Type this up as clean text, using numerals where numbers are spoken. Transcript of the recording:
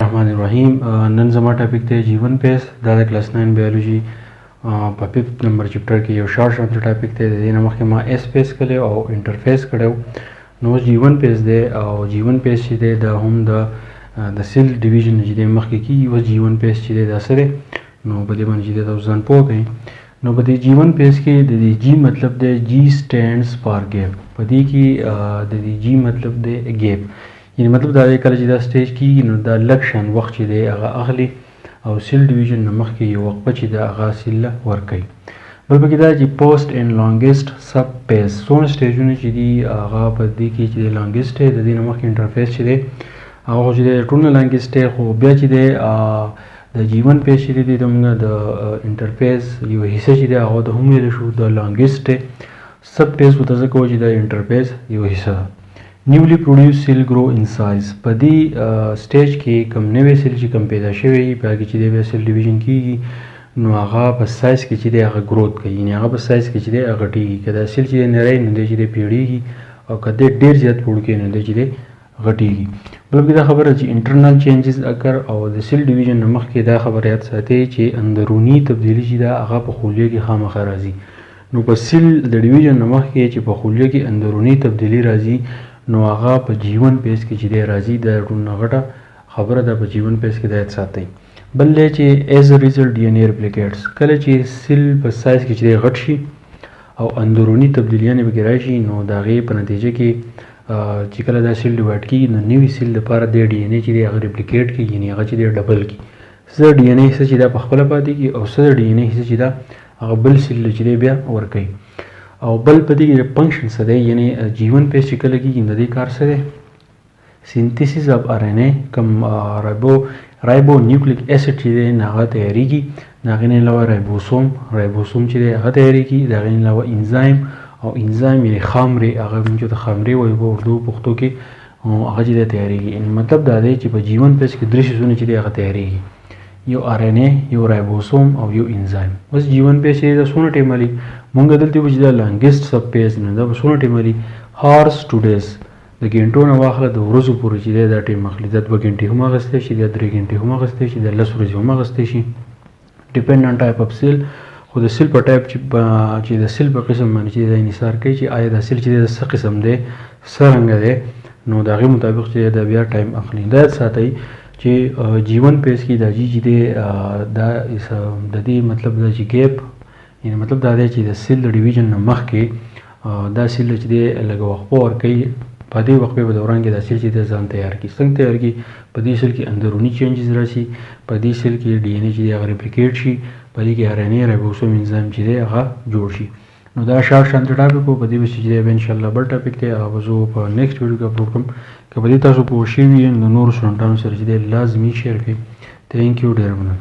الرحمن الرحیم. نن زما ټاپک دی جیون پیس. دا د کلاس 9 بایولوژي په 5 نمبر چپټر کې یو شارټ ټاپک دی. د دې نه مخکې ما اس پیس کړی او انټرفیس کړی. نو جیون پیس دی او جیون پیس چې دی دا هم د سیل ډیویژن چې دی مخکې کېږي. اوس جیون پیس چې دی دا څه دی نو په دې باندې چې دی تاسو ځان پوه کړئ. نو په دې جیون پیس کې د دې جی مطلب دی جی سټینډز فار ګیپ. په دې کې د دې جی مطلب دی ګیپ، یعنی مطلب دا دی کله چې دا سټیج کېږي نو دا لږ شان وخت چې دی هغه اخلي او سیل ډیویژن نه مخکې یو وقفه چې ده هغه سیل له ورکوي. بل پکې دا چې پوسټ اینډ لانګیسټ سب پیس څومره سټیجونه چې دي هغه په دې کې چې دی لانګیسټ دی، د دې نه مخکې انټرفیس چې دی هغه خو چې دی ټول نه لانګیسټ دی، خو بیا چې دی د جیون پیس چې دی زموږ د انټرفیس یو حصه چې دی هغه د هم ویلی شو د لانګیسټ دی. سب پیس ورته ځکه وایي چې د انټرفیس یو حصه ده. نیولی پروډیوس سیل ګرو ان سایز. په دې سټیج کې کوم نوی سیل چې کوم پیدا شوی وي په هغې کې چې دی بیا سیل ډیویژن کېږي نو هغه په سایز کې چې دی هغه ګروت کوي، یعنې هغه په سایز کې چې دی هغه غټېږي. که دا سیل چې دی نری نو دی چې دی پیړېږي او که دی ډېر زیات وړوکی نو دی چې دی غټېږي. بلکې دا خبره چې انټرنل چینجز اکر او د سیل ډیویژن نه مخکې دا خبره یاد ساتئ چې اندروني تبدیلي چې ده هغه په خلیه کې خامخا راځي. نو په سیل د ډیویژن نه مخکې چې په خلیه کې اندروني تبدیلي راځي نو هغه په جیون پیس کې چې دی راځي دا ټولنه غټه خبره ده. په جیون پیس کې دا یاد ساتئ. بل دی چې ایز ا ریزلټ ډي ان اے ریپلیکیټس. کله چې سیل په سایز کې چې دی غټ شي او اندروني تبدیلیانې پکې راشي نو د هغې په نتیجه کې چې کله دا سیل ډیوایډ کېږي نو نوي سیل دپاره دی ډي ان اے چې دی هغه ریپلیکیټ کېږي، یعنې هغه چې دی ډبل کړي. څه ډي ان اے حصه چې دا په خپله پاتې کېږي او څه ډي ان اے حصه چې دا هغه بل سیل چې دی بیا ورکوي. او بل په دې کې فنکشن څه دی، یعنې جیون پیس چې کله کېږي د دې کار څه دی سینتھیسس اف آر این اے کوم رایبو نیوکلیک اسید چې دی نه هغه تیارېږي. د هغې نه علاوه رایبوسوم چې دی هغه تیارېږي. د هغې نه علاوه انزایم او انزایم یعنې خامرې هغه موږ ته خامرې وایو په اردو پښتو کې هغه چې دی تیارېږي. یعنې مطلب دا دی چې په جیون پیس کې درې څیزونه چې دی هغه تیارېږي، یو آر این اے، یو رایبوسوم او یو انزایم. بس جیون پیس چې دا څومره ټایم لري مونږ دلته وایو چې دا لانګیسټ سب پیس نه دا به څومره ټایم لري هارس ټو ډیز. د ګنټو نه واخله د ورځو پورې چې دی دا ټایم اخلي. دا 2 ګنټې هم اخیستی شي، دا 3 ګنټې هم اخیستی شي، دا 10 ورځې هم اخیستی شي ډیپینډ آن ټایپ اف سیل. خو د سیل په ټایپ چې د سیل په قسم باندې چې دا انحصار کوي چې آیا دا سیل چې دی د څه قسم دی څه رنګه دی نو د هغې مطابق چې دا بیا ټایم اخلي. دا یاد ساتئ چې جیون پیس کې دا جی چې دی دا د دې مطلب دا چې ګیپ، یعنې مطلب دا دی چې د سیل د ډیویژن نه مخکې دا سیل چې دی لږ وقفه ورکوي. په دې وقفې په دوران کې دا سیل چې دی ځان تیار کړي. څنګه تیار کړي؟ په دې سیل کې اندروني چینجز راشي، په دې سیل کې ډي ان اے چې دی هغه ریپلیکیټ شي، په دې کې آر این اے رایبوسوم انزایم چې دی هغه جوړ شي. نو دا شارټ شانته ټاپک و. په دې چې دی به انشاءالله بل ټاپک دی هغه به زه په نیکسټ ویډیو کې اپلوډ کړم. که په دې تاسو پوه شوي یې نو نورو سټوډنټانو سره چې دی لازمي شیر کړئ. تھینک یو ډېر مننه.